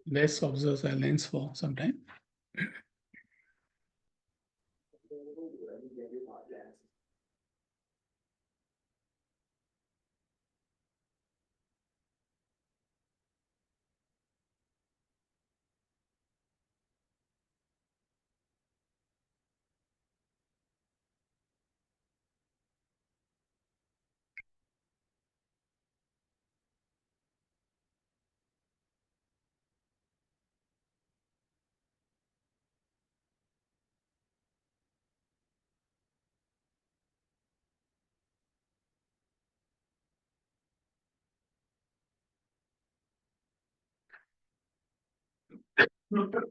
Let's observe silence for some time. Om.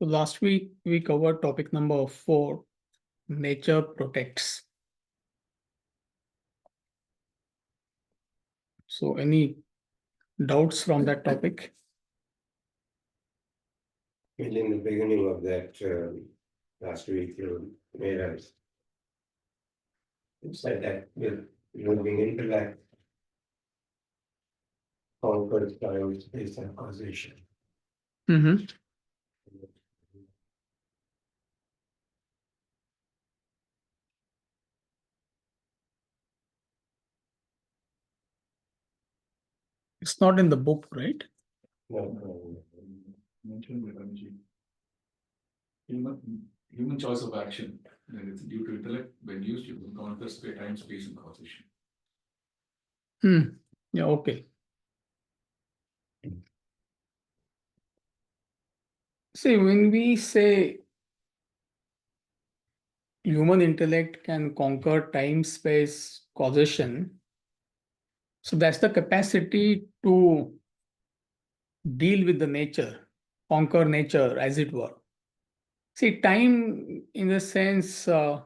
So last week we covered topic number 4, nature protects. So any doubts from that topic? In the beginning of that last week, you made us. You said that with moving intellect, conquers time, space, and causation. Mm-hmm. It's not in the book, right? No, Mentioned by Ramji. Human choice of action, and it's due to intellect, when used, you can conquer time, space, and causation. Yeah, okay. See, when we say human intellect can conquer time, space, causation, so that's the capacity to deal with the nature, conquer nature, as it were. See, time, in a sense, I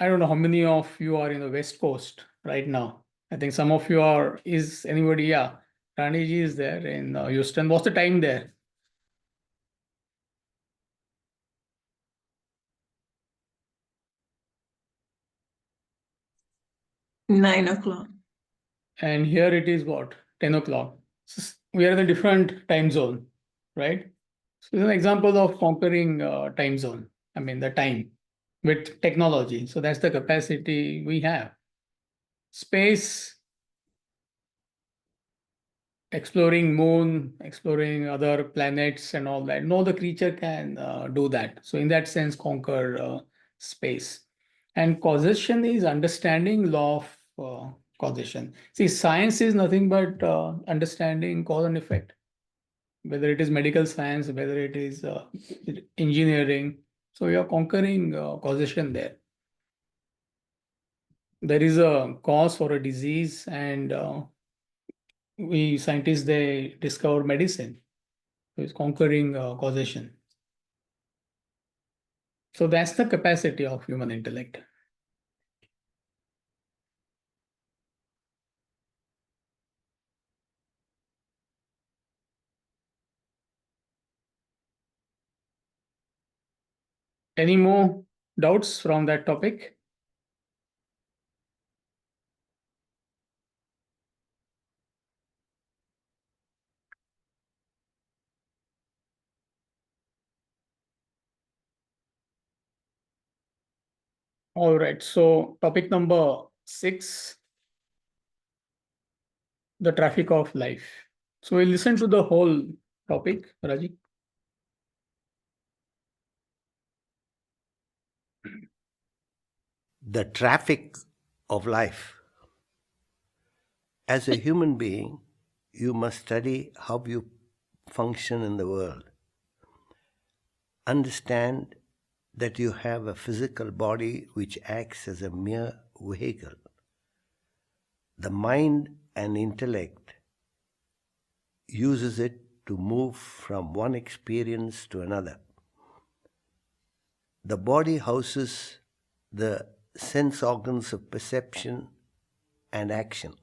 don't know how many of you are in the West Coast right now. I think some of you are, is anybody? Yeah, Raniji is there in Houston. What's the time there? Nine o'clock. And here it is what? 10 o'clock. So we are in a different time zone, right? So it's an example of conquering time zone. I mean, the time with technology. So that's the capacity we have. Space, exploring moon, exploring other planets and all that. No, the creature can do that. So in that sense, conquer space. And causation is understanding law of causation. See, science is nothing but understanding cause and effect. Whether it is medical science, whether it is engineering. So you are conquering causation there. There is a cause for a disease, and we scientists, they discover medicine. So it's conquering causation. So that's the capacity of human intellect. Any more doubts from that topic? All right. So topic number 6, the traffic of life. So we'll listen to the whole topic, Raji. The traffic of life. As a human being, you must study how you function in the world. Understand that you have a physical body which acts as a mere vehicle. The mind and intellect uses it to move from one experience to another. The body houses the sense organs of perception and action.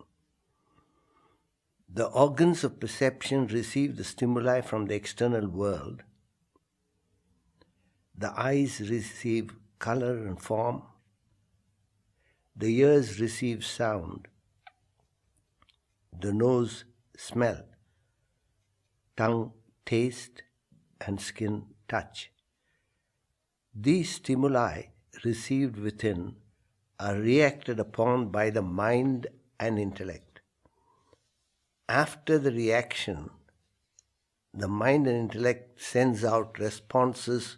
The organs of perception receive the stimuli from the external world. The eyes receive color and form. The ears receive sound. The nose, smell. Tongue, taste, and skin, touch. These stimuli received within are reacted upon by the mind and intellect. After the reaction, the mind and intellect sends out responses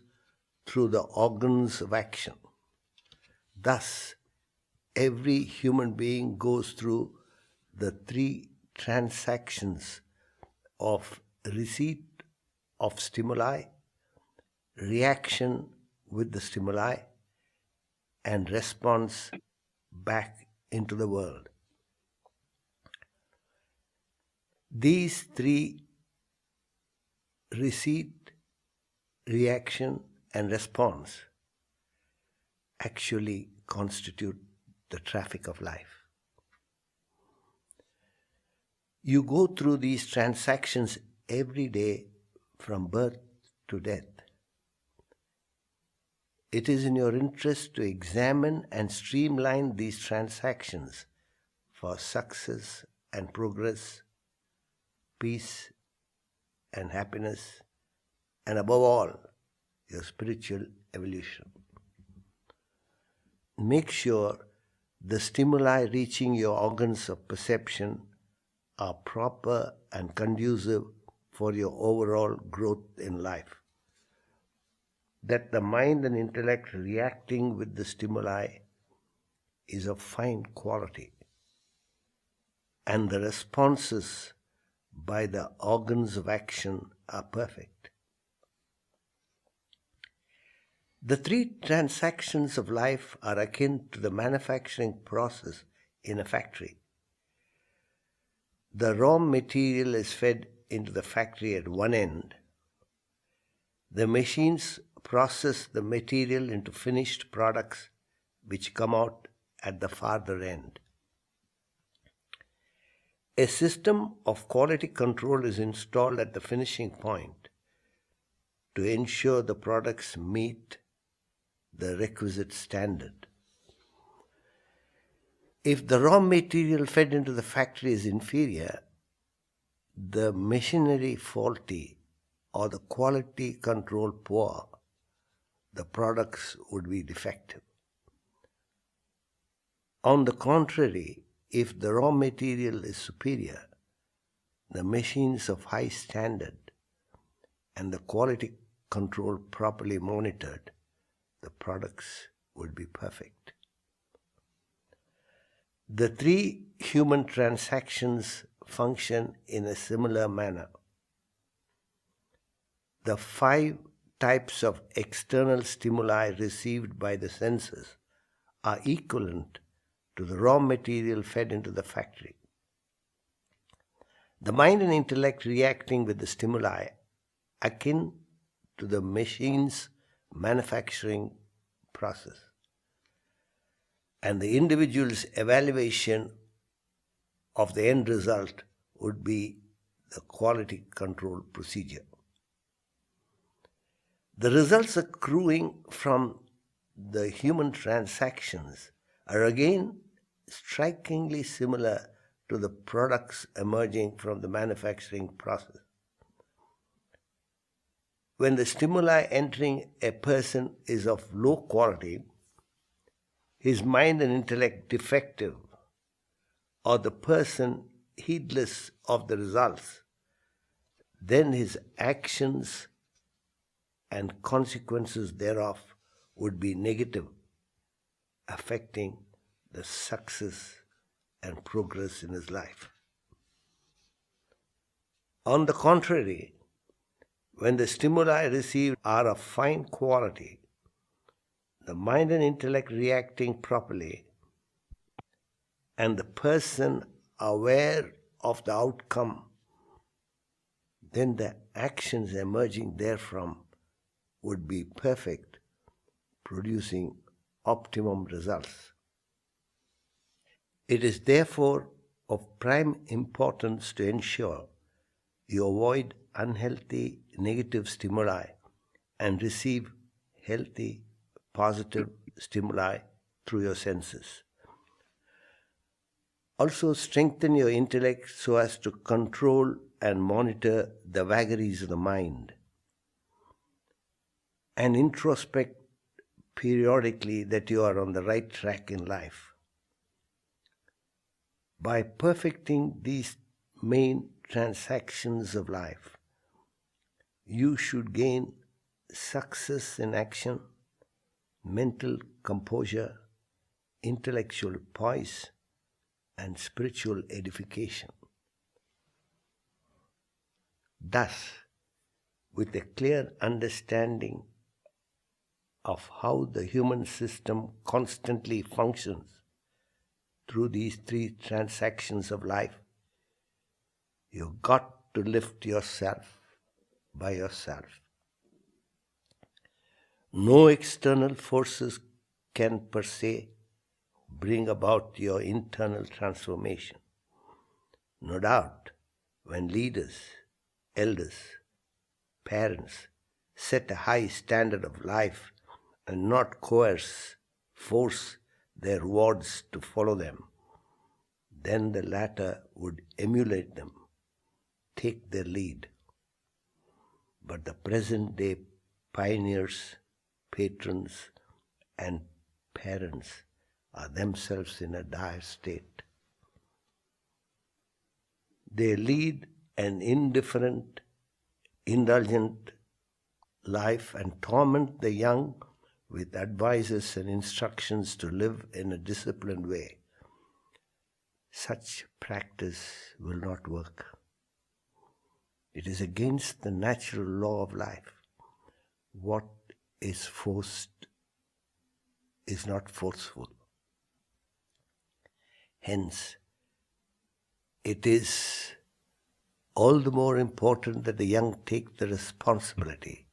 through the organs of action. Thus, every human being goes through the 3 transactions of receipt of stimuli, reaction with the stimuli, and response back into the world. These 3, receipt, reaction, and response, actually constitute the traffic of life. You go through these transactions every day from birth to death. It is in your interest to examine and streamline these transactions for success and progress, peace and happiness, and above all, your spiritual evolution. Make sure the stimuli reaching your organs of perception are proper and conducive for your overall growth in life. That the mind and intellect reacting with the stimuli is of fine quality, and the responses by the organs of action are perfect. The 3 transactions of life are akin to the manufacturing process in a factory. The raw material is fed into the factory at one end. The machines process the material into finished products which come out at the farther end. A system of quality control is installed at the finishing point to ensure the products meet the requisite standard. If the raw material fed into the factory is inferior, the machinery faulty, or the quality control poor, the products would be defective. On the contrary, if the raw material is superior, the machines of high standard, and the quality control properly monitored, the products would be perfect. The 3 human transactions function in a similar manner. The 5 types of external stimuli received by the senses are equivalent to the raw material fed into the factory. The mind and intellect reacting with the stimuli akin to the machine's manufacturing process, and the individual's evaluation of the end result would be the quality control procedure. The results accruing from the human transactions are again strikingly similar to the products emerging from the manufacturing process. When the stimuli entering a person is of low quality, his mind and intellect defective, or the person heedless of the results, then his actions and consequences thereof would be negative, affecting the success and progress in his life. On the contrary, when the stimuli received are of fine quality, the mind and intellect reacting properly, and the person aware of the outcome, then the actions emerging therefrom would be perfect, producing optimum results. It is therefore of prime importance to ensure you avoid unhealthy negative stimuli and receive healthy positive stimuli through your senses. Also strengthen your intellect so as to control and monitor the vagaries of the mind, and introspect periodically that you are on the right track in life. By perfecting these main transactions of life, you should gain success in action, mental composure, intellectual poise, and spiritual edification. Thus, with a clear understanding of how the human system constantly functions through these three transactions of life, you've got to lift yourself by yourself. No external forces can per se bring about your internal transformation. No doubt, when leaders, elders, parents set a high standard of life and not force their wards to follow them, then the latter would emulate them, take their lead. But the present day pioneers, patrons, and parents are themselves in a dire state. They lead an indifferent, indulgent life and torment the young with advices and instructions to live in a disciplined way. Such practice will not work. It is against the natural law of life. What is forced is not forceful. Hence, it is all the more important that the young take the responsibility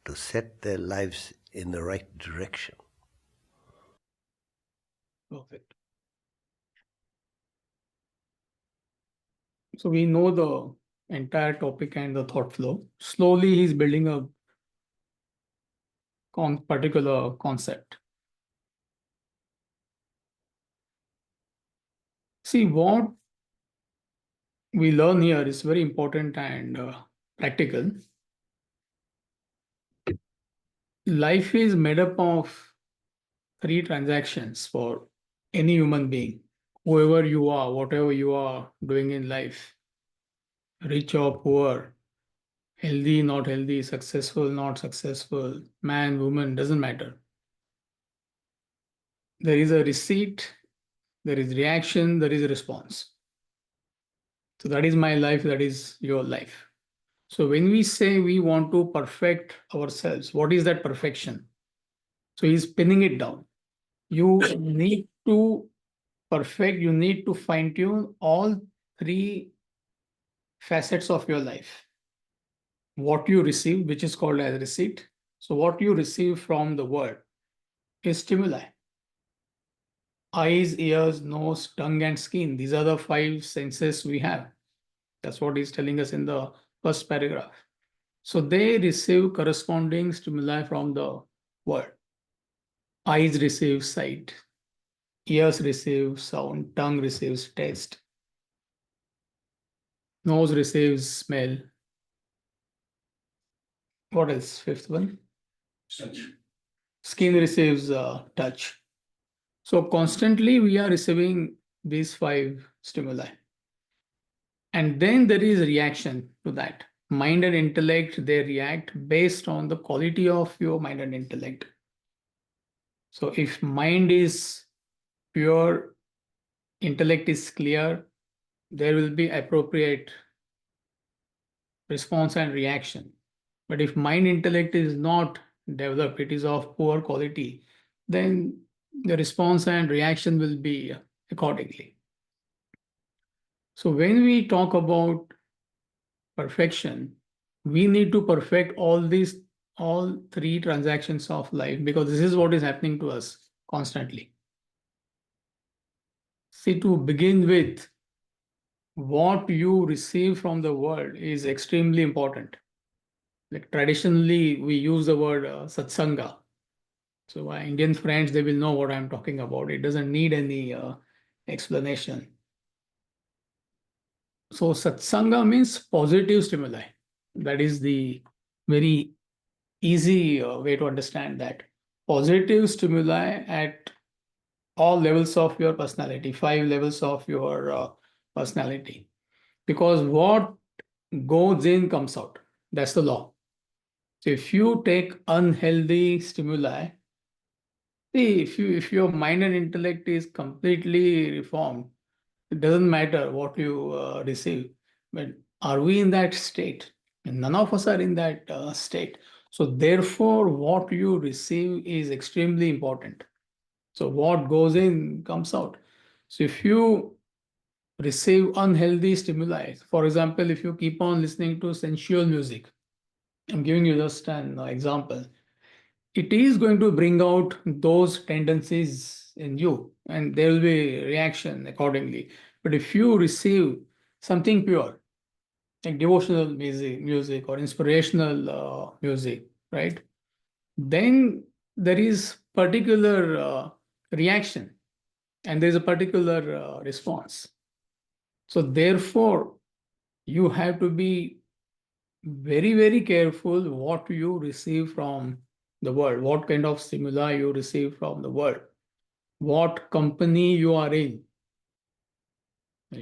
to set their lives in the right direction. Perfect. So we know the entire topic and the thought flow. Slowly he's building a particular concept. See, what we learn here is very important and practical. Life is made up of three transactions for any human being, whoever you are, whatever you are doing in life, rich or poor, healthy, not healthy, successful, not successful, man, woman, doesn't matter. There is a receipt, there is reaction, there is a response. So that is my life, that is your life. So when we say we want to perfect ourselves, what is that perfection? So he's pinning it down. You need to perfect, you need to fine tune all three facets of your life. What you receive, which is called as receipt. So what you receive from the world is stimuli. Eyes, ears, nose, tongue, and skin. These are the five senses we have. That's what he's telling us in the first paragraph. So they receive corresponding stimuli from the world. Eyes receive sight, ears receive sound, tongue receives taste, nose receives smell. What else? Fifth one. Such. Skin receives touch. So constantly we are receiving these 5 stimuli. And then there is reaction to that. Mind and intellect, they react based on the quality of your mind and intellect. So if mind is pure, intellect is clear, there will be appropriate response and reaction. But if mind intellect is not developed, it is of poor quality, then the response and reaction will be accordingly. So when we talk about perfection, we need to perfect all 3 transactions of life, because this is what is happening to us constantly. See, to begin with, what you receive from the world is extremely important. Like traditionally, we use the word satsanga. So my Indian friends, they will know what I'm talking about. It doesn't need any explanation. So satsanga means positive stimuli. That is the very easy way to understand that. Positive stimuli at all levels of your personality, 5 levels of your personality. Because what goes in comes out. That's the law. So if you take unhealthy stimuli, see, if your mind and intellect is completely reformed, it doesn't matter what you receive. But are we in that state? And none of us are in that state. So therefore, what you receive is extremely important. So what goes in comes out. So if you receive unhealthy stimuli, for example, if you keep on listening to sensual music, I'm giving you just an example, it is going to bring out those tendencies in you, and there will be reaction accordingly. But if you receive something pure, like devotional music or inspirational music, right? Then there is particular reaction, and there is a particular response. So therefore, you have to be very, very careful what you receive from the world, what kind of stimuli you receive from the world, what company you are in.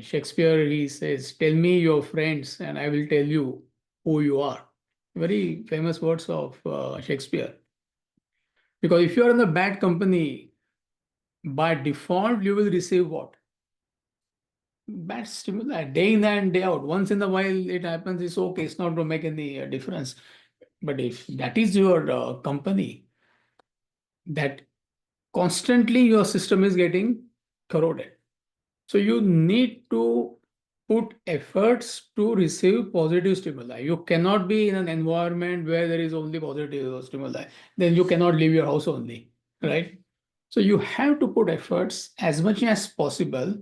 Shakespeare, he says, "Tell me your friends, and I will tell you who you are." Very famous words of Shakespeare. Because if you are in a bad company, by default, you will receive what? Bad stimuli, day in and day out. Once in a while it happens, it's okay, it's not going to make any difference. But if that is your company, that constantly your system is getting corroded. So you need to put efforts to receive positive stimuli. You cannot be in an environment where there is only positive stimuli. Then you cannot leave your house only, right? So you have to put efforts as much as possible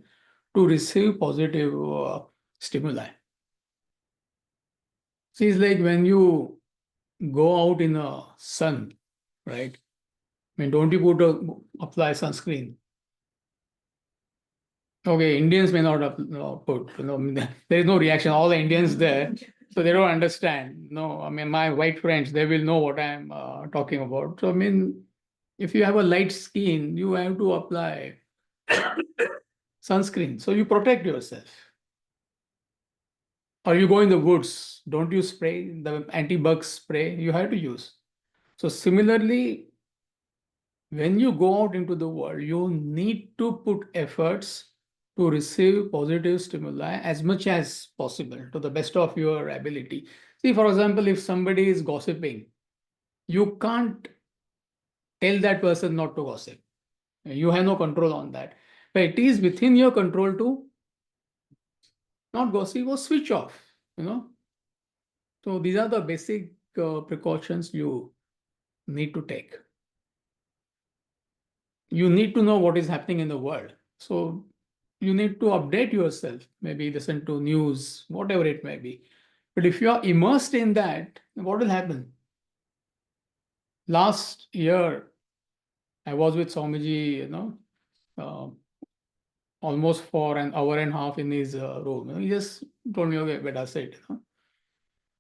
to receive positive stimuli. See, it's like when you go out in the sun, right? I mean, don't you apply sunscreen? Okay, Indians may not put, there is no reaction. All the Indians there, so they don't understand. No, I mean, my white friends, they will know what I'm talking about. So, I mean, if you have a light skin, you have to apply sunscreen. So you protect yourself. Or you go in the woods, don't you spray the anti-bug spray? You have to use. So similarly, when you go out into the world, you need to put efforts to receive positive stimuli as much as possible to the best of your ability. See, for example, if somebody is gossiping, you can't tell that person not to gossip. You have no control on that. But it is within your control to not gossip or switch off. So these are the basic precautions you need to take. You need to know what is happening in the world. So you need to update yourself, maybe listen to news, whatever it may be. But if you are immersed in that, what will happen? Last year, I was with Swamiji, almost for an hour and a half in his room. He just told me, okay, better sit.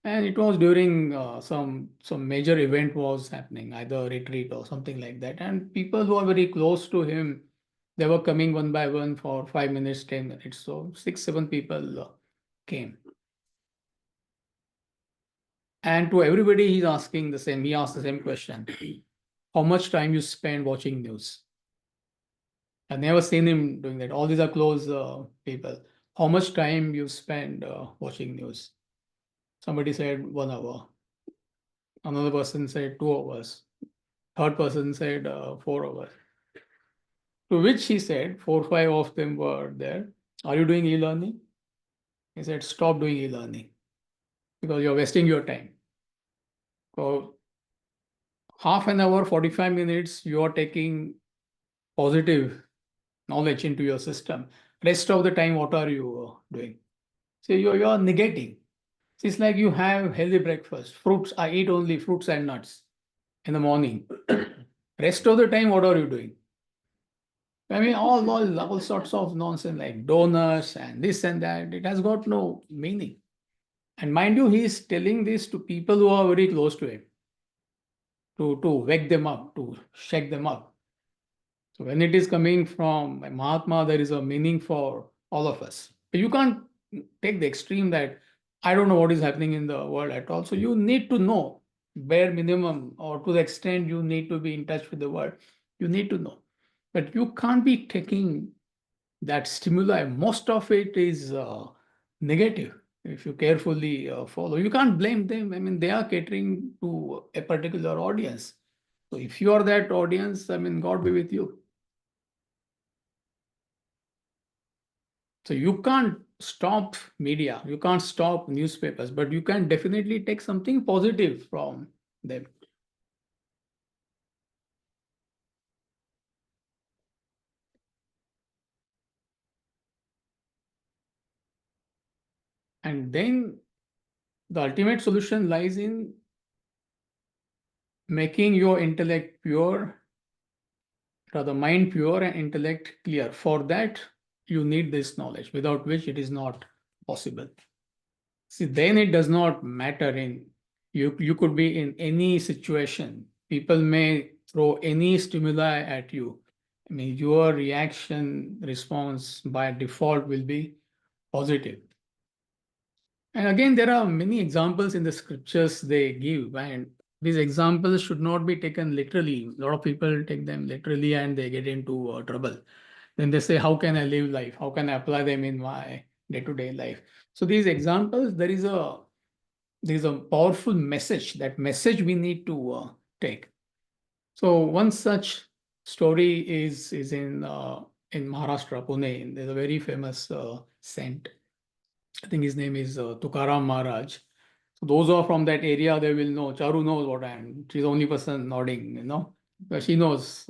And it was during some major event was happening, either retreat or something like that. And people who are very close to him, They were coming one by one for 5 minutes, 10 minutes. So 6, 7 people came. And to everybody, he's asking the same. He asked the same question: how much time you spend watching news? I've never seen him doing that. All these are close people. How much time you spend watching news? Somebody said 1 hour. Another person said 2 hours. Third person said 4 hours. To which he said, 4, 5 of them were there. Are you doing e-learning? He said, stop doing e-learning because you're wasting your time. So half an hour, 45 minutes, you are taking positive knowledge into your system. Rest of the time, what are you doing? So you're negating. It's like you have healthy breakfast. Fruits, I eat only fruits and nuts in the morning. Rest of the time, what are you doing? I mean, all sorts of nonsense like donuts and this and that. It has got no meaning. And mind you, he is telling this to people who are very close to him, to wake them up, to shake them up. So when it is coming from Mahatma, there is a meaning for all of us. You can't take the extreme that I don't know what is happening in the world at all. So you need to know bare minimum, or to the extent you need to be in touch with the world, you need to know. But you can't be taking that stimuli. Most of it is negative. If you carefully follow, you can't blame them. I mean, they are catering to a particular audience. So if you are that audience, I mean, God be with you. So you can't stop media, you can't stop newspapers, but you can definitely take something positive from them. And then the ultimate solution lies in making your intellect pure, rather mind pure and intellect clear. For that, you need this knowledge, without which it is not possible. See, then it does not matter in you could be in any situation. People may throw any stimuli at you. I mean, your reaction response by default will be positive. And again, there are many examples in the scriptures they give, and these examples should not be taken literally. A lot of people take them literally and they get into trouble. Then they say, how can I live life? How can I apply them in my day-to-day life? So these examples, there is a powerful message. That message we need to take. So one such story is in Maharashtra, Pune. There's a very famous saint. I think his name is Tukaram Maharaj. So those who are from that area, they will know. Charu knows what I am. She's the only person nodding, but she knows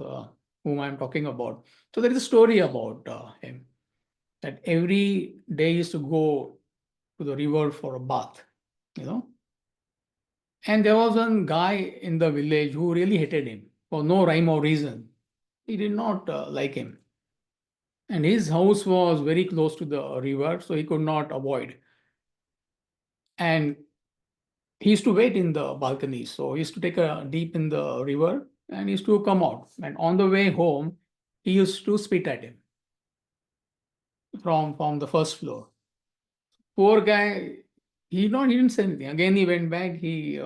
whom I'm talking about. So there is a story about him, that every day he used to go to the river for a bath, And there was one guy in the village who really hated him for no rhyme or reason. He did not like him. And his house was very close to the river, so he could not avoid. And he used to wait in the balcony. So he used to take a dip in the river and he used to come out. And on the way home, he used to spit at him from the first floor. Poor guy, he didn't say anything. Again, he went back. He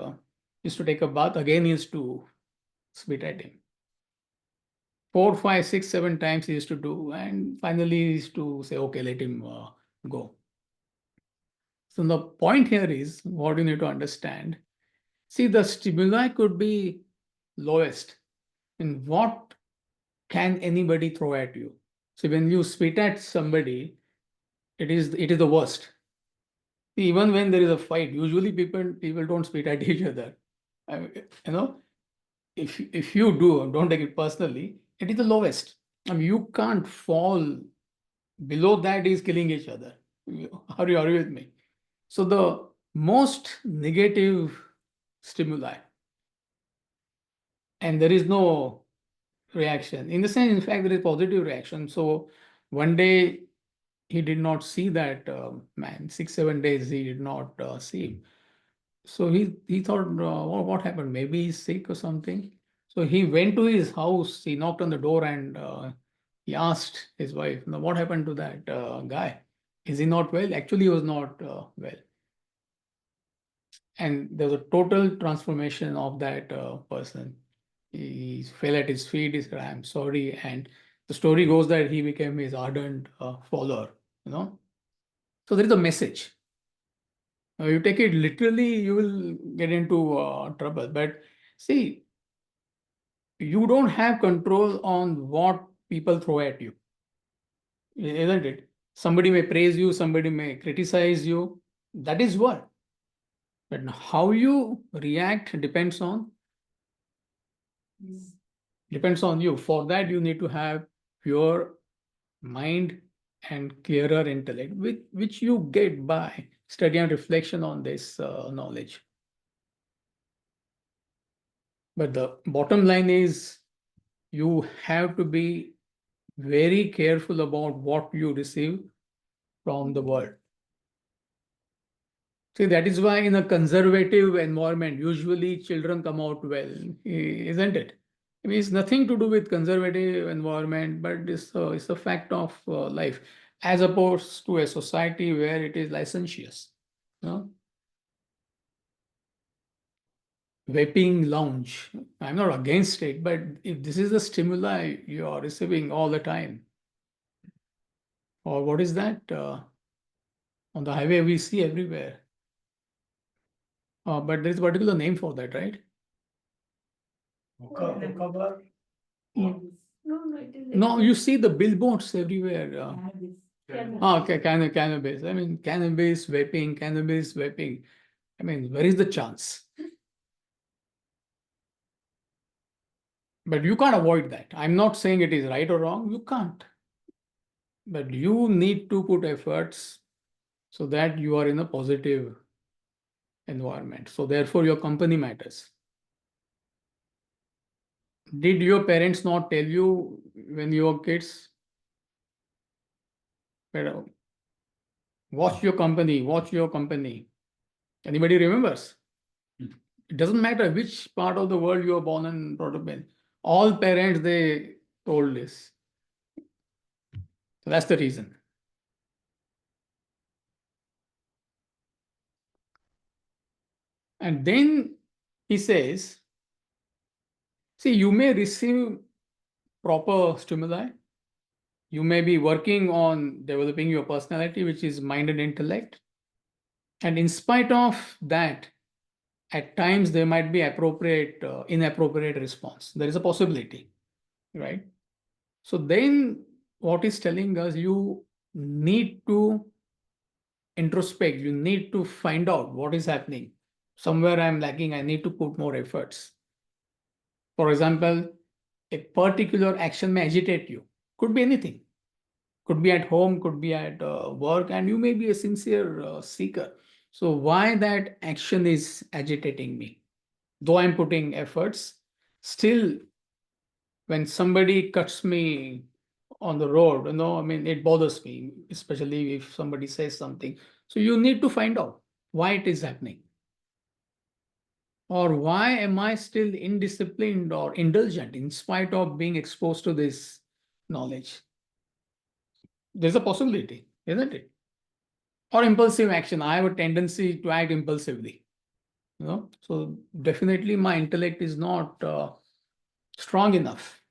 used to take a bath. Again, he used to spit at him. 4, 5, 6, 7 times he used to do, and finally he used to say, okay, let him go. So the point here is what you need to understand. See, the stimuli could be lowest. And what can anybody throw at you? So when you spit at somebody, it is the worst. Even when there is a fight, usually people don't spit at each other. If you do, don't take it personally, it is the lowest. I mean, you can't fall below that is killing each other. Are you with me? So the most negative stimuli, and there is no reaction. In the sense, in fact, there is positive reaction. So one day he did not see that man. 6, 7 days he did not see him. So he thought, what happened? Maybe he's sick or something. So he went to his house. He knocked on the door and He asked his wife, "Now, what happened to that guy? Is he not well?" Actually, he was not well. And there was a total transformation of that person. He fell at his feet. He said, "I'm sorry." And the story goes that he became his ardent follower, you know. So there is a message. You take it literally, you will get into trouble. But see, you don't have control on what people throw at you, isn't it? Somebody may praise you, somebody may criticize you. That is what. But how you react depends on you. For that, you need to have pure mind and clearer intellect, which you get by study and reflection on this knowledge. But the bottom line is you have to be very careful about what you receive from the world. See, that is why in a conservative environment, usually children come out well, isn't it? I mean, it's nothing to do with conservative environment, but it's a fact of life, as opposed to a society where it is licentious. You know? Vaping lounge, I'm not against it, but if this is the stimuli you are receiving all the time, or what is that? On the highway, we see everywhere. But there is a particular name for that, right? Hookah bar? No, you see the billboards everywhere. Okay, cannabis. I mean, cannabis, vaping. I mean, where is the chance? But you can't avoid that. I'm not saying it is right or wrong. You can't. But you need to put efforts so that you are in a positive environment. So therefore, your company matters. Did your parents not tell you when you were kids? Watch your company, watch your company. Anybody remembers? It doesn't matter which part of the world you are born and brought up in. All parents, they told this. So that's the reason. And then he says, see, you may receive proper stimuli. You may be working on developing your personality, which is mind and intellect. And in spite of that, at times there might be inappropriate response. There is a possibility, right? So then what is telling us, you need to introspect, you need to find out what is happening. Somewhere I'm lacking, I need to put more efforts. For example, a particular action may agitate you. Could be anything. Could be at home, could be at work, and you may be a sincere seeker. So why that action is agitating me? Though I'm putting efforts, still when somebody cuts me on the road, I mean, it bothers me, especially if somebody says something. So you need to find out why it is happening. Or why am I still indisciplined or indulgent in spite of being exposed to this knowledge? There's a possibility, isn't it? Or impulsive action. I have a tendency to act impulsively. So definitely my intellect is not strong enough.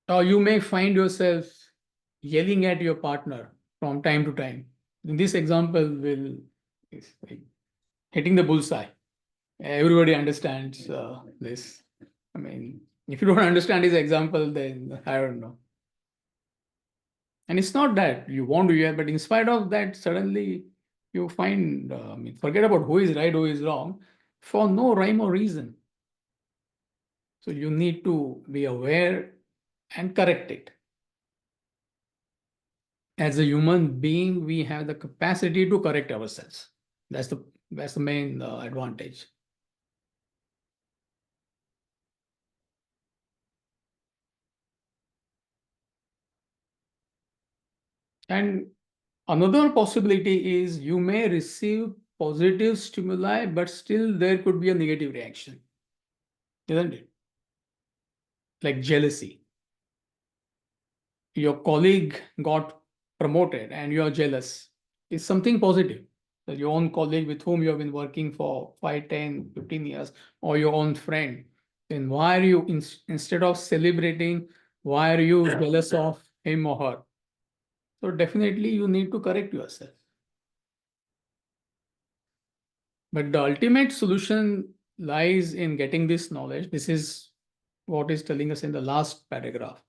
Or you may find yourself yelling at your partner from time to time. In this example, is like hitting the bullseye. Everybody understands this. I mean, if you don't understand this example, then I don't know. And it's not that you want to hear, but in spite of that, suddenly you find, forget about who is right, who is wrong, for no rhyme or reason. So you need to be aware and correct it. As a human being, we have the capacity to correct ourselves. That's the main advantage. And another possibility is you may receive positive stimuli, but still there could be a negative reaction, isn't it? like jealousy. Your colleague got promoted and you are jealous. It's something positive. That your own colleague with whom you have been working for 5, 10, 15 years, or your own friend, then why are you, instead of celebrating, why are you jealous of him or her? So definitely you need to correct yourself. But the ultimate solution lies in getting this knowledge. This is what is telling us in the last paragraph.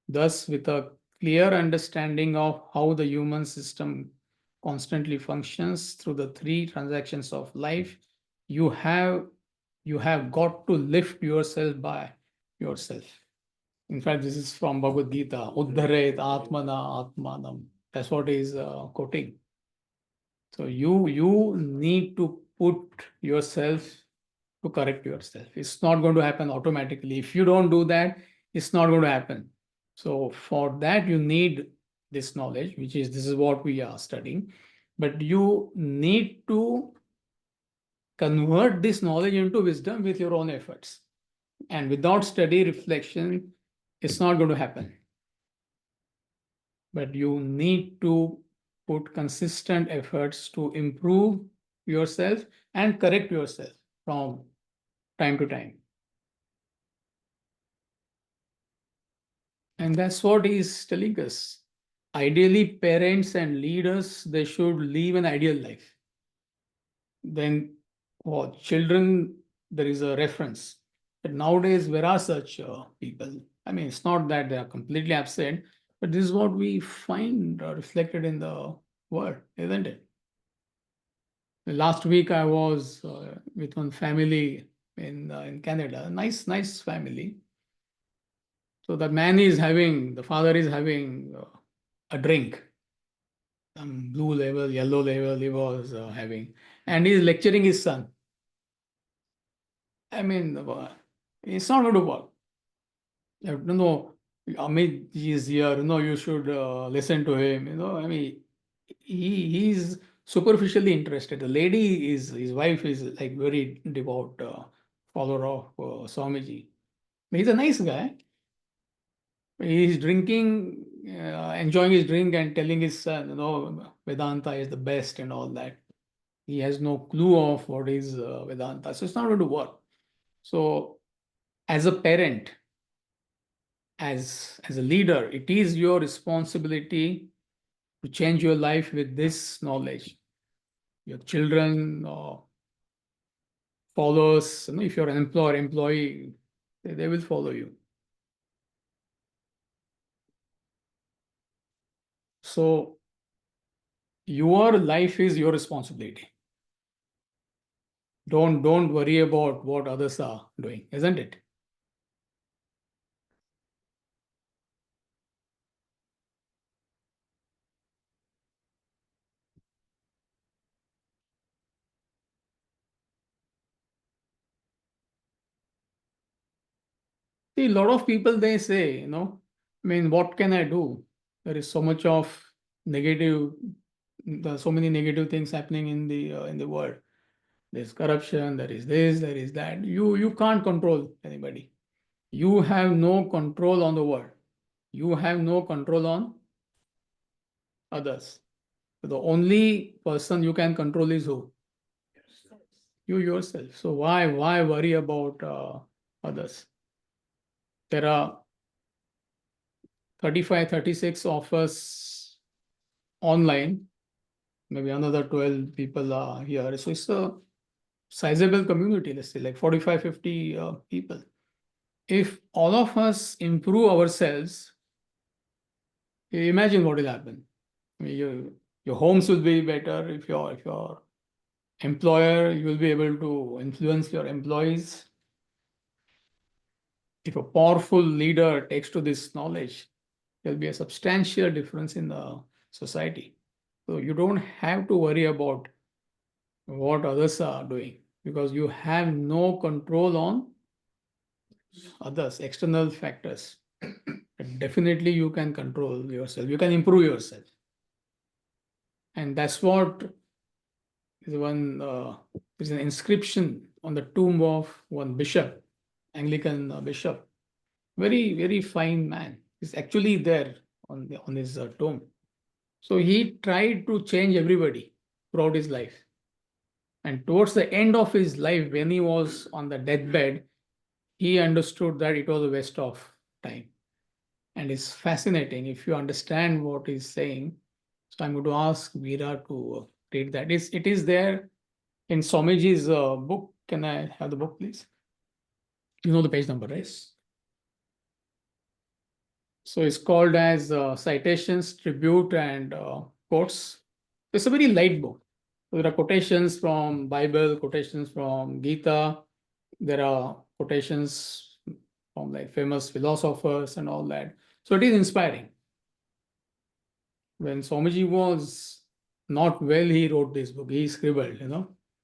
Thus, with a clear understanding of how the human system constantly functions through the three transactions of life, you have got to lift yourself by yourself. In fact, this is from Bhagavad Gita, Uddharet Atmana Atmanam. That's what is quoting. So you need to put yourself to correct yourself. It's not going to happen automatically. If you don't do that, it's not going to happen. So for that, you need this knowledge, this is what we are studying. But you need to convert this knowledge into wisdom with your own efforts. And without study, reflection, it's not going to happen. But you need to put consistent efforts to improve yourself and correct yourself from time to time. And that's what he's telling us. Ideally, parents and leaders, they should live an ideal life. Then for children, there is a reference. But nowadays, where are such people? I mean, it's not that they are completely absent, but this is what we find reflected in the world, isn't it? Last week, I was with one family in Canada, a nice family. So the father is having a drink, blue label, yellow label he was having, and he's lecturing his son. I mean, it's not going to work. No, Amit is here, you should listen to him, I mean, he's superficially interested. The lady his wife is like very devout follower of Swamiji. He's a nice guy. He's drinking, enjoying his drink and telling his son, Vedanta is the best and all that. He has no clue of what is Vedanta. So it's not going to work. So as a parent, as a leader, it is your responsibility to change your life with this knowledge. Your children or followers, if you're an employee, they will follow you. So your life is your responsibility. Don't worry about what others are doing, isn't it? See, a lot of people, they say, I mean, what can I do? There is so much of negative, so many negative things happening in the world. There's corruption, there is this, there is that. You can't control anybody. You have no control on the world. You have no control on others. The only person you can control is who? You yourself. So why worry about others? There are 35, 36 of us online. Maybe another 12 people are here. So it's a sizable community, let's say like 45, 50 people. If all of us improve ourselves, imagine what will happen. I mean, your homes will be better. If your employer, you will be able to influence your employees. If a powerful leader takes to this knowledge, there'll be a substantial difference in the society. So you don't have to worry about what others are doing because you have no control on others, external factors. But definitely you can control yourself. You can improve yourself. And that's what is an inscription on the tomb of one bishop, Anglican bishop. Very, very fine man. He's actually there on his tomb. So he tried to change everybody throughout his life. And towards the end of his life, when he was on the deathbed, he understood that it was a waste of time. And it's fascinating if you understand what he's saying. So I'm going to ask Veera to read that. It is there in Swamiji's book. Can I have the book, please? You know the page number, right? So it's called as Citations, Tribute, and Quotes. It's a very light book. There are quotations from Bible, quotations from Gita. There are quotations from like famous philosophers and all that. So it is inspiring. When Swamiji was not well, he wrote this book. He scribbled,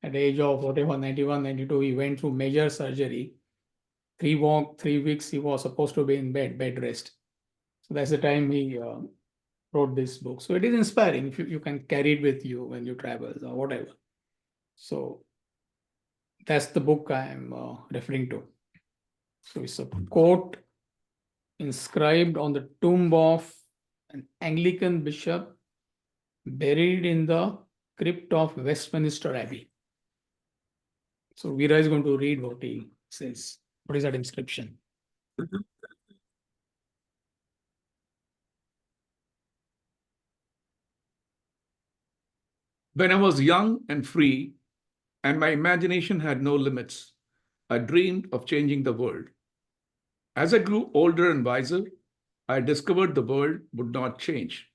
at the age of whatever, 91, 92, he went through major surgery. 3 weeks, he was supposed to be in bed rest. So that's the time he wrote this book. So it is inspiring if you can carry it with you when you travel or whatever. So that's the book I am referring to. So it's a quote inscribed on the tomb of an Anglican bishop buried in the crypt of Westminster Abbey. So Veera is going to read what he says. What is that inscription? When I was young and free, and my imagination had no limits, I dreamed of changing the world. As I grew older and wiser, I discovered the world would not change.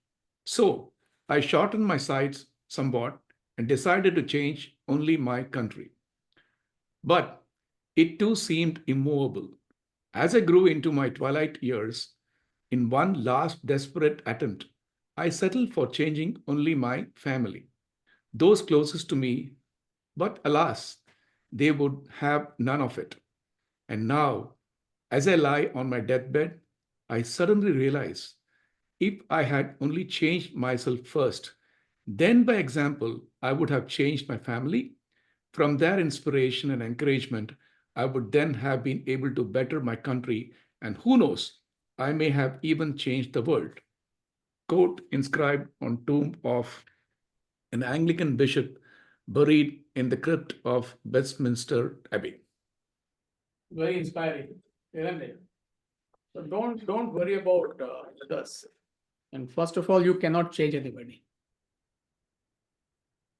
So I shortened my sights somewhat and decided to change only my country. But it too seemed immovable. As I grew into my twilight years, in one last desperate attempt, I settled for changing only my family, those closest to me, but alas, they would have none of it. And now, as I lie on my deathbed, I suddenly realize if I had only changed myself first, then by example, I would have changed my family. From their inspiration and encouragement, I would then have been able to better my country, and who knows, I may have even changed the world. Quote inscribed on tomb of an Anglican bishop buried in the crypt of Westminster Abbey. Very inspiring, isn't it? So don't worry about others. And first of all, you cannot change anybody.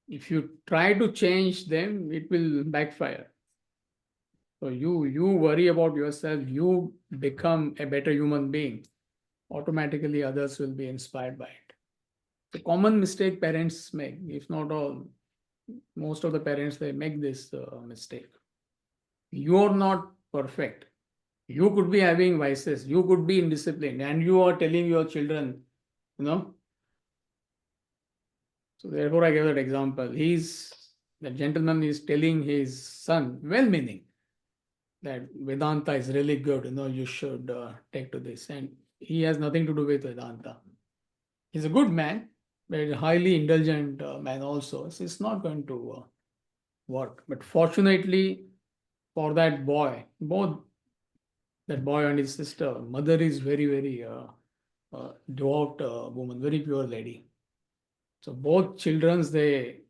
If you try to change them, it will backfire. So you worry about yourself, you become a better human being. Automatically, others will be inspired by it. The common mistake parents make, if not all, most of the parents, they make this mistake. You're not perfect. You could be having vices, you could be indisciplined, and you are telling your children, So therefore, I gave that example. The gentleman is telling his son, well-meaning, that Vedanta is really good, you should take to this. And he has nothing to do with Vedanta. He's a good man, but a highly indulgent man also. So it's not going to work. But fortunately for that boy, both that boy and his sister, mother is very, very devout woman, very pure lady. So both children, they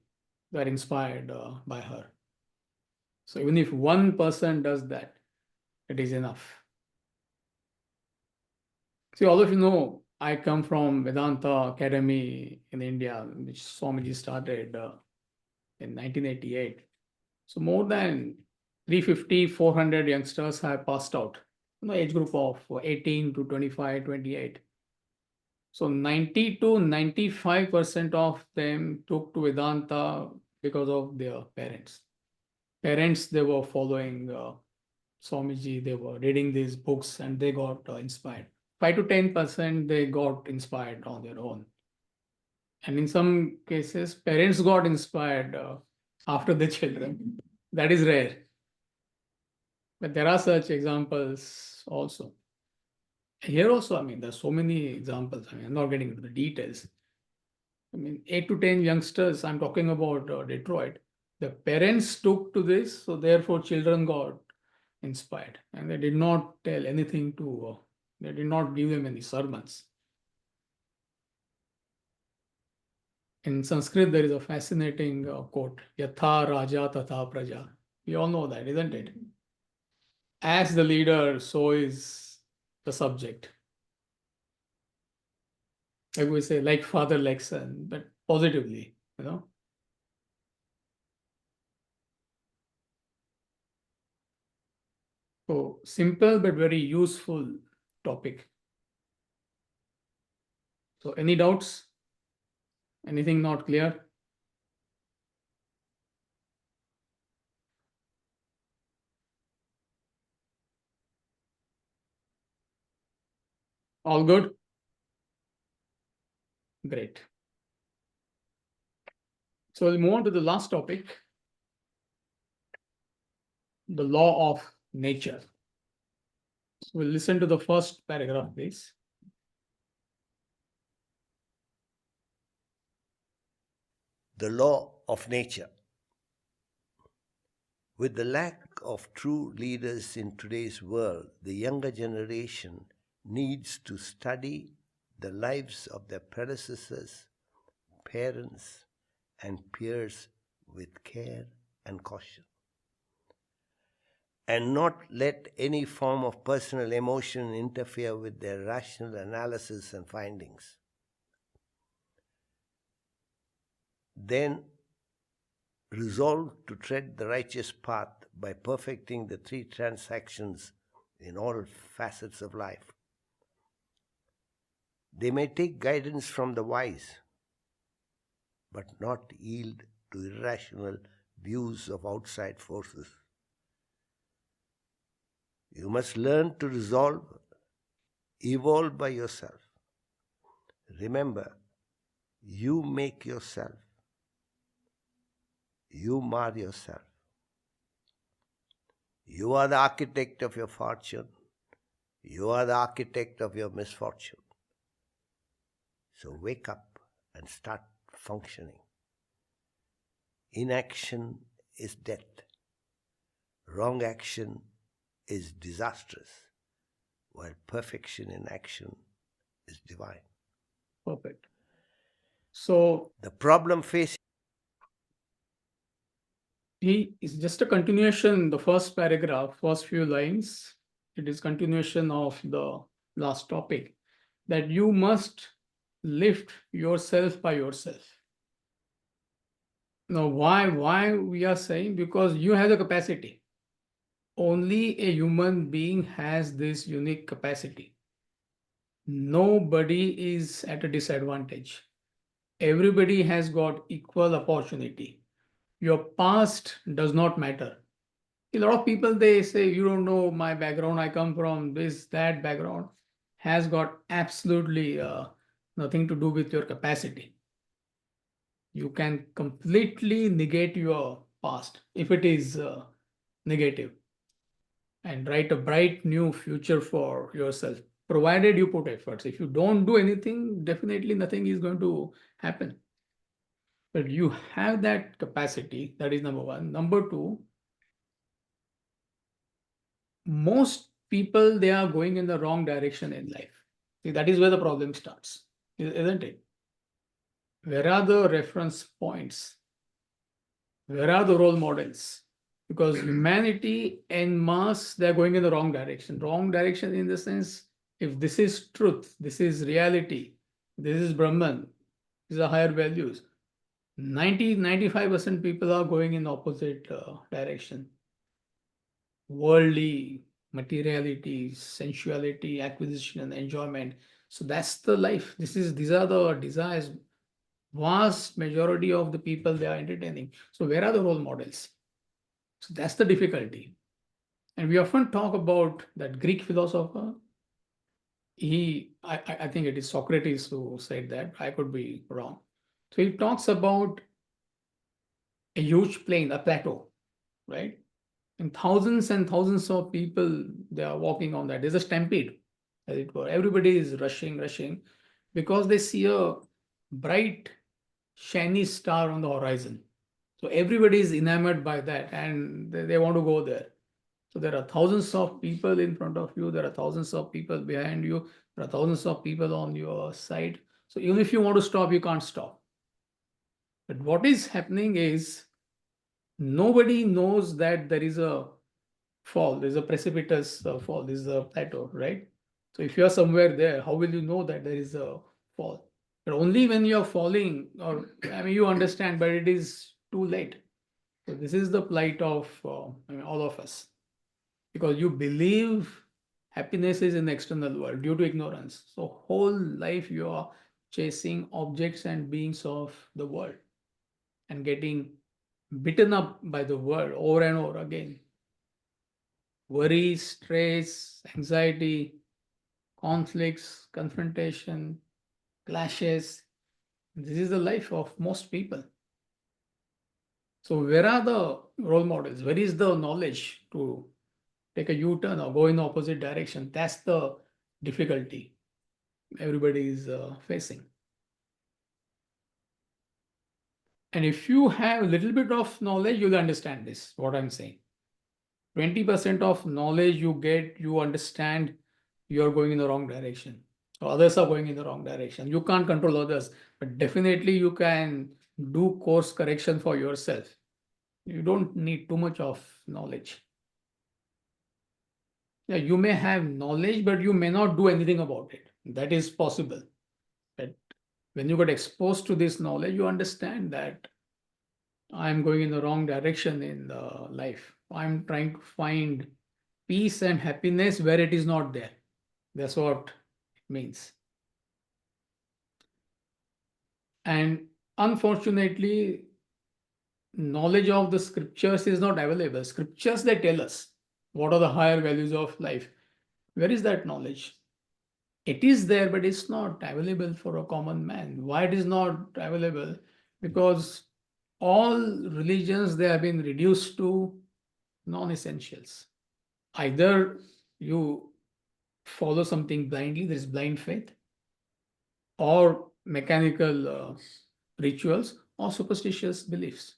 were inspired by her. So even if one person does that, it is enough. See, all of you know, I come from Vedanta Academy in India, which Swamiji started in 1988. So more than 350, 400 youngsters have passed out, age group of 18 to 25, 28. So 90 to 95% of them took to Vedanta because of their parents. Parents, they were following Swamiji, they were reading these books and they got inspired. 5 to 10% they got inspired on their own. And in some cases, parents got inspired after the children. That is rare. But there are such examples also. Here also, there's so many examples. I'm not getting into the details. 8 to 10 youngsters, I'm talking about Detroit. The parents took to this, so therefore children got inspired, and they did not tell anything to, they did not give them any sermons. In Sanskrit, there is a fascinating quote, Yatha Raja Tatha Praja. We all know that, isn't it? As the leader, so is the subject. Like we say, like father, like son, but positively, you know. So simple but very useful topic. So any doubts? Anything not clear? All good? Great. So we'll move on to the last topic, the law of nature. So we'll listen to the first paragraph, please. The law of nature. With the lack of true leaders in today's world, the younger generation needs to study the lives of their predecessors, parents, and peers with care and caution, and not let any form of personal emotion interfere with their rational analysis and findings. Then resolve to tread the righteous path by perfecting the three transactions in all facets of life. They may take guidance from the wise, but not yield to irrational views of outside forces. You must learn to resolve, evolve by yourself. Remember, you make yourself. You mar yourself. You are the architect of your fortune. You are the architect of your misfortune. So wake up and start functioning. Inaction is death. Wrong action is disastrous, while perfection in action is divine. Perfect. So The problem facing he is just a continuation, the first paragraph, first few lines. It is continuation of the last topic, that you must lift yourself by yourself. Now, why we are saying? Because you have the capacity. Only a human being has this unique capacity. Nobody is at a disadvantage. Everybody has got equal opportunity. Your past does not matter. A lot of people, they say, you don't know my background, I come from this, that background. Has got absolutely nothing to do with your capacity. You can completely negate your past if it is negative, and write a bright new future for yourself, provided you put efforts. If you don't do anything, definitely nothing is going to happen. But you have that capacity. That is number one. Number two, most people, they are going in the wrong direction in life. See, that is where the problem starts, isn't it? Where are the reference points? Where are the role models? Because humanity en masse, they're going in the wrong direction. Wrong direction in the sense, if this is truth, this is reality, this is Brahman, these are higher values, 95% people are going in the opposite direction. Worldly, materiality, sensuality, acquisition, and enjoyment. So that's the life. These are the desires. Vast majority of the people, they are entertaining. So where are the role models? So that's the difficulty. And we often talk about that Greek philosopher. I think it is Socrates who said that. I could be wrong. So he talks about a huge plain, a plateau, right? And thousands of people, they are walking on that. There's a stampede, as it were. Everybody is rushing, because they see a bright, shiny star on the horizon. So everybody is enamored by that, and they want to go there. So there are thousands of people in front of you, there are thousands of people behind you, there are thousands of people on your side. So even if you want to stop, you can't stop. But what is happening is nobody knows that there is a fall, there's a precipitous fall, this is a plateau, right? So if you are somewhere there, how will you know that there is a fall? But only when you are falling, or I mean, you understand, but it is too late. So this is the plight of all of us, because you believe happiness is in the external world due to ignorance. So whole life you are chasing objects and beings of the world and getting beaten up by the world over and over again. Worry, stress, anxiety, conflicts, confrontation, clashes. This is the life of most people. So where are the role models? Where is the knowledge to take a U-turn or go in the opposite direction? That's the difficulty everybody is facing. And if you have a little bit of knowledge, you'll understand this, what I'm saying. 20% of knowledge you get, you understand you're going in the wrong direction, or others are going in the wrong direction. You can't control others, but definitely you can do course correction for yourself. You don't need too much of knowledge. Yeah, you may have knowledge, but you may not do anything about it. That is possible. But when you get exposed to this knowledge, you understand that I'm going in the wrong direction in the life. I'm trying to find peace and happiness where it is not there. That's what it means. And unfortunately, knowledge of the scriptures is not available. Scriptures, they tell us what are the higher values of life. Where is that knowledge? It is there, but it's not available for a common man. Why it is not available? Because all religions, they have been reduced to non-essentials. Either you follow something blindly, there is blind faith, or mechanical rituals, or superstitious beliefs.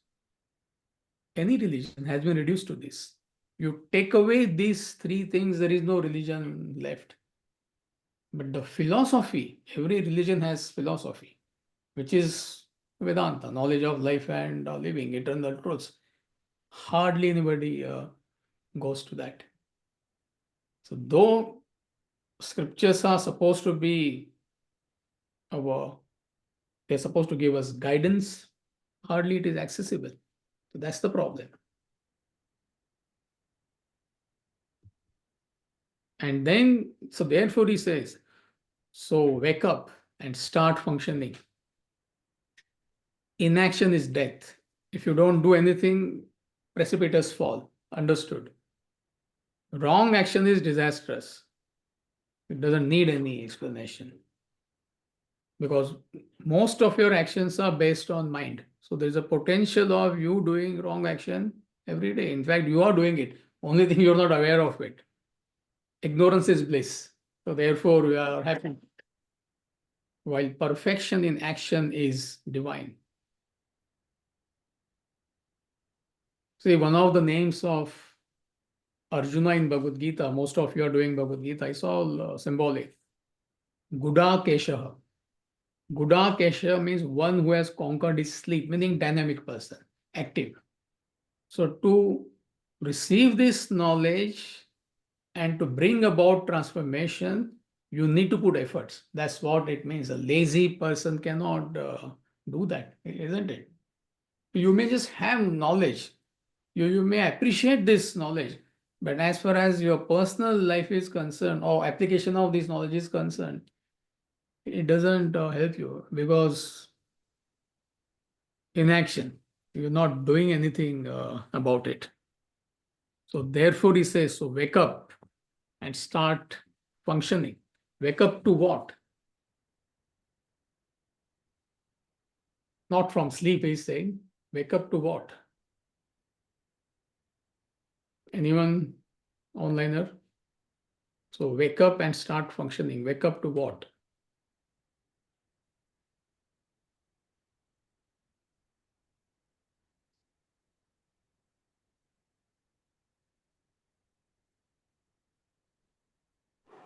Any religion has been reduced to this. You take away these three things, there is no religion left. But the philosophy, every religion has philosophy, which is Vedanta, knowledge of life and living, eternal truths. Hardly anybody goes to that. So though scriptures are supposed to be they're supposed to give us guidance, hardly it is accessible. So that's the problem. And then, so therefore he says, so wake up and start functioning. Inaction is death. If you don't do anything, precipitous fall. Understood. Wrong action is disastrous. It doesn't need any explanation. Because most of your actions are based on mind. So there's a potential of you doing wrong action every day. In fact, you are doing it. Only thing you're not aware of it. Ignorance is bliss. So therefore, we are happy. While perfection in action is divine. See, one of the names of Arjuna in Bhagavad Gita, most of you are doing Bhagavad Gita, it's all symbolic. Gudakeshaha. Gudakesha means one who has conquered his sleep, meaning dynamic person, active. So to receive this knowledge and to bring about transformation, you need to put efforts. That's what it means. A lazy person cannot do that, isn't it? You may just have knowledge. You may appreciate this knowledge, but as far as your personal life is concerned or application of this knowledge is concerned, it doesn't help you because inaction, you're not doing anything about it. So therefore he says, so wake up and start functioning. Wake up to what? Not from sleep, he's saying. Wake up to what? Anyone onliner? So wake up and start functioning. Wake up to what?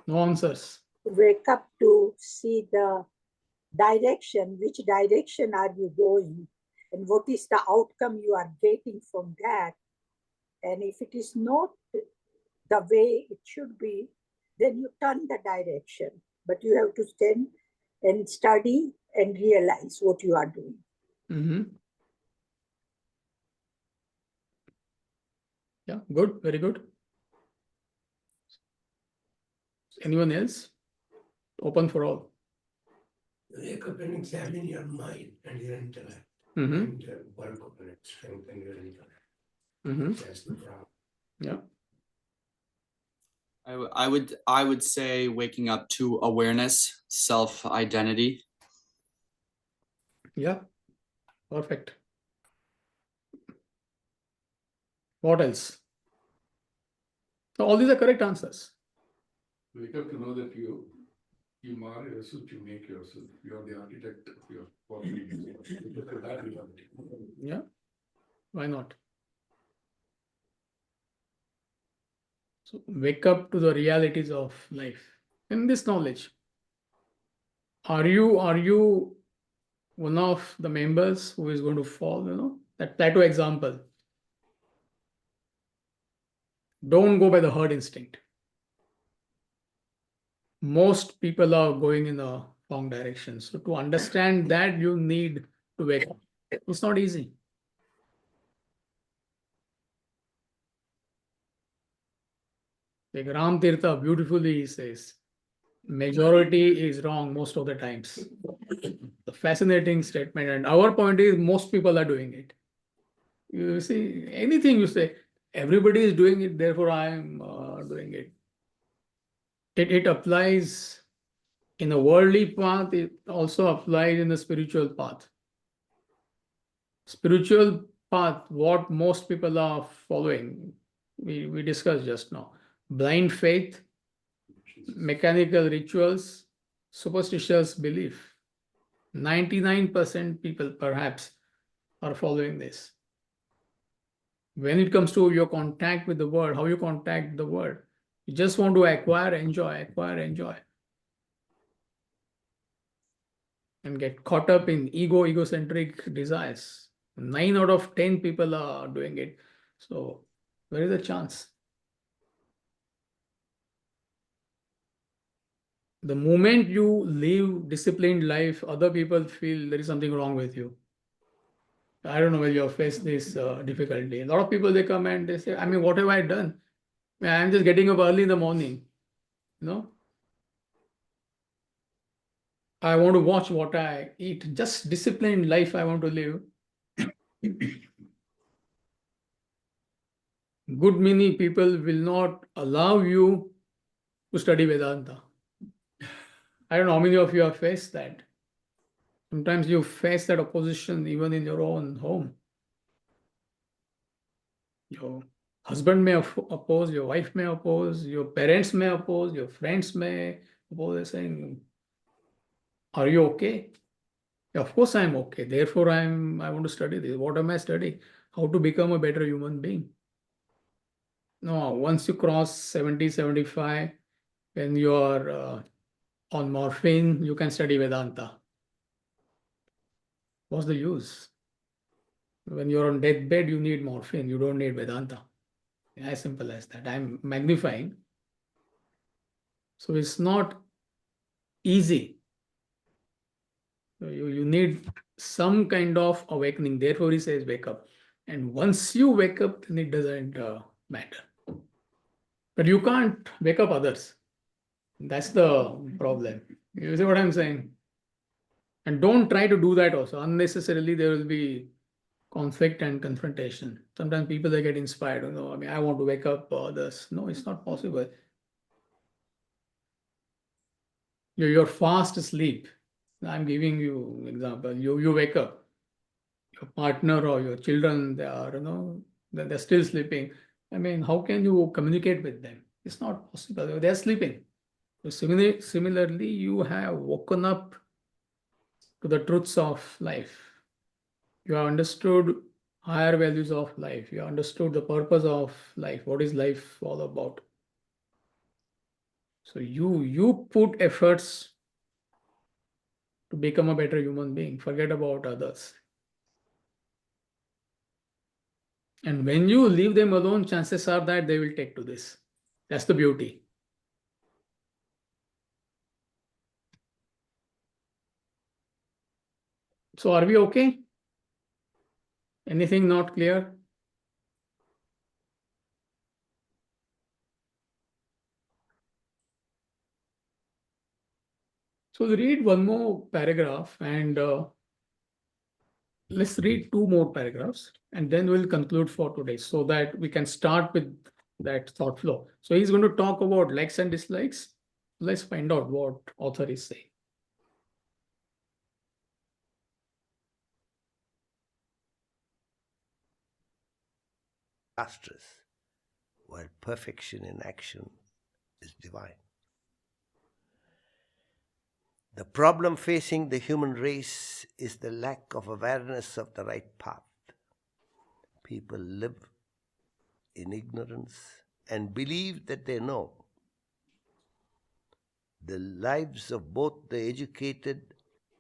No answers. Wake up to see the direction, which direction are you going, and what is the outcome you are getting from that. And if it is not the way it should be, then you turn the direction. But you have to stand and study and realize what you are doing. Yeah, good, very good. Anyone else? Open for all. Wake up and examine your mind and your intellect Mm-hmm. and work on it, strengthen your intellect. Mm-hmm. That's the problem. Yeah. I would say waking up to awareness, self-identity. Yeah. Perfect. What else? So all these are correct answers. Wake up to know that you mar yourself, you make yourself. You are the architect of your possibilities. Look at that reality. Yeah. Why not? So wake up to the realities of life. In this knowledge, are you one of the members who is going to fall? That Plato example. Don't go by the herd instinct. Most people are going in the wrong direction. So to understand that, you need to wake up. It's not easy. Like Ram Tirtha beautifully says, majority is wrong most of the times. The fascinating statement, and our point is most people are doing it. You see, anything you say, everybody is doing it, therefore I am doing it. It applies in a worldly path, it also applies in the spiritual path. Spiritual path, what most people are following, we discussed just now. Blind faith, mechanical rituals, superstitious belief. 99% people perhaps are following this. When it comes to your contact with the world, how you contact the world, you just want to acquire, enjoy, and get caught up in egocentric desires. 9 out of 10 people are doing it. So where is the chance? The moment you live disciplined life, other people feel there is something wrong with you. I don't know whether you have faced this difficulty. A lot of people, they come and they say, I mean, what have I done? I'm just getting up early in the morning. I want to watch what I eat. Just disciplined life I want to live. Good many people will not allow you to study Vedanta. I don't know how many of you have faced that. Sometimes you face that opposition even in your own home. Your husband may oppose, your wife may oppose, your parents may oppose, your friends may oppose. They're saying, are you okay? Yeah, of course I'm okay. Therefore, I want to study this. What am I studying? How to become a better human being. No, once you cross 70, 75, when you are on morphine, you can study Vedanta. What's the use? When you're on deathbed, you need morphine. You don't need Vedanta. As simple as that. I'm magnifying. So it's not easy. So you need some kind of awakening. Therefore, he says, wake up. And once you wake up, then it doesn't matter. But you can't wake up others. That's the problem. You see what I'm saying? And don't try to do that also. Unnecessarily, there will be conflict and confrontation. Sometimes people, they get inspired. I want to wake up others. No, it's not possible. You're fast asleep. I'm giving you an example. You wake up. Your partner or your children, they are, they're still sleeping. I mean, how can you communicate with them? It's not possible. They're sleeping. So similarly, you have woken up to the truths of life. You have understood higher values of life. You have understood the purpose of life. What is life all about? So you put efforts to become a better human being. Forget about others. And when you leave them alone, chances are that they will take to this. That's the beauty. So are we okay? Anything not clear? So we'll read one more paragraph and let's read two more paragraphs and then we'll conclude for today so that we can start with that thought flow. So he's going to talk about likes and dislikes. Let's find out what author is saying. Disastrous, while perfection in action is divine. The problem facing the human race is the lack of awareness of the right path. People live in ignorance and believe that they know. The lives of both the educated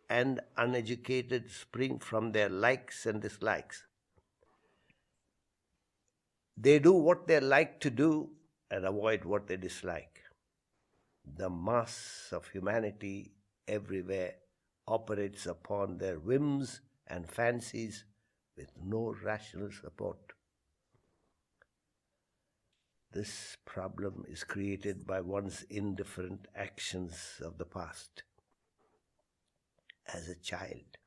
and uneducated spring from their likes and dislikes. They do what they like to do and avoid what they dislike. The mass of humanity everywhere operates upon their whims and fancies with no rational support. This problem is created by one's indifferent actions of the past. As a child,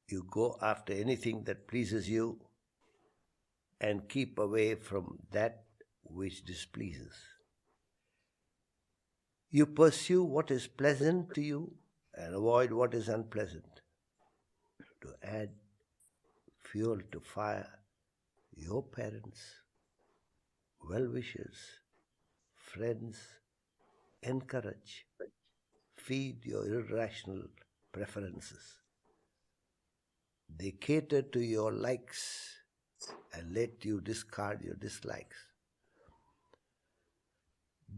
you go after anything that pleases you and keep away from that which displeases. You pursue what is pleasant to you and avoid what is unpleasant. To add fuel to fire, your parents, well-wishers, friends encourage, feed your irrational preferences. They cater to your likes and let you discard your dislikes.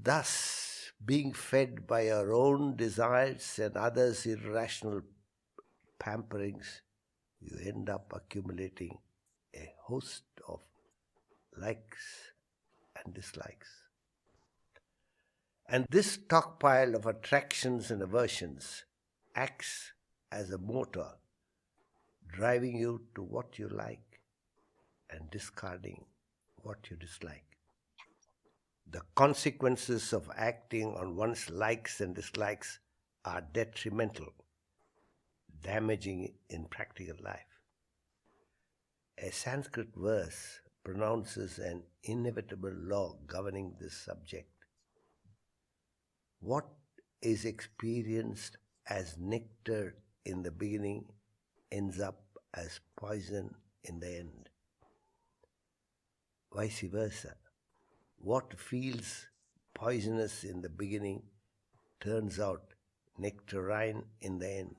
Thus, being fed by your own desires and others' irrational pamperings, you end up accumulating a host of likes and dislikes. And this stockpile of attractions and aversions acts as a motor, driving you to what you like and discarding what you dislike. The consequences of acting on one's likes and dislikes are detrimental, damaging in practical life. A Sanskrit verse pronounces an inevitable law governing this subject. What is experienced as nectar in the beginning ends up as poison in the end. Vice versa. What feels poisonous in the beginning turns out nectarine in the end.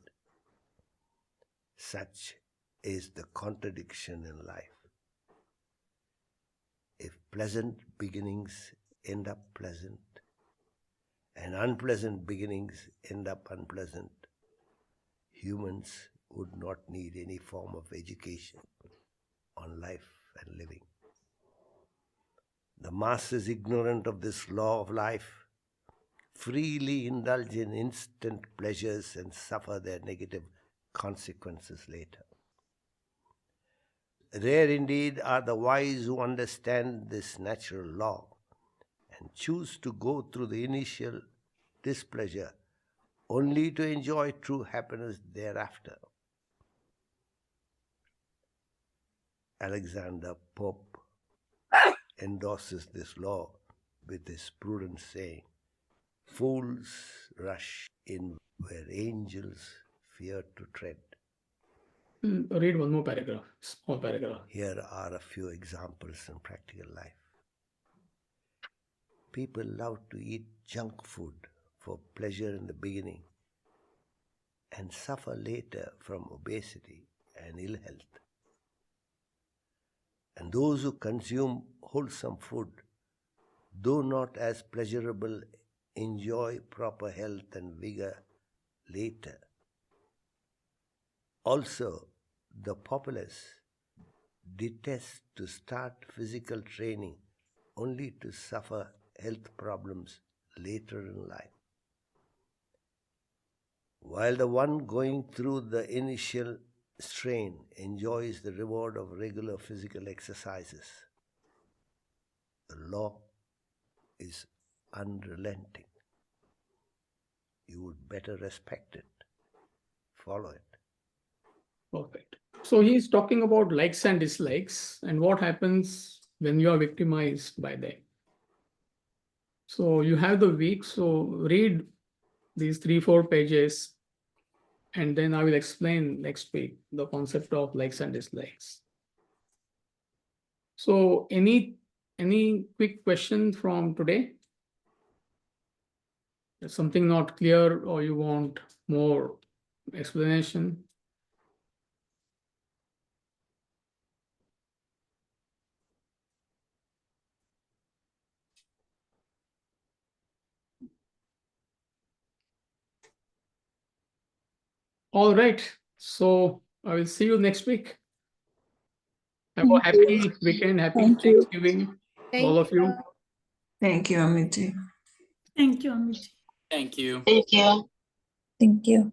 Such is the contradiction in life. If pleasant beginnings end up pleasant, and unpleasant beginnings end up unpleasant, humans would not need any form of education on life and living. The masses, ignorant of this law of life, freely indulge in instant pleasures and suffer their negative consequences later. Rare indeed are the wise who understand this natural law and choose to go through the initial displeasure only to enjoy true happiness thereafter. Alexander Pope endorses this law with his prudent saying, "Fools rush in where angels fear to tread." Read one more paragraph, small paragraph. Here are a few examples in practical life. People love to eat junk food for pleasure in the beginning and suffer later from obesity and ill health. And those who consume wholesome food, though not as pleasurable enjoy proper health and vigor later. Also, the populace detest to start physical training only to suffer health problems later in life. While the one going through the initial strain enjoys the reward of regular physical exercises, the law is unrelenting. You would better respect it, follow it. Perfect. So he's talking about likes and dislikes and what happens when you are victimized by them. So you have the week, so read these 3-4 pages, and then I will explain next week the concept of likes and dislikes. So any quick question from today? Is something not clear or you want more explanation? All right. So I will see you next week. Have a happy weekend, happy Thank you. Thanksgiving, all of you. Thank you, Amity. Thank you, Amit. Thank you. Thank you.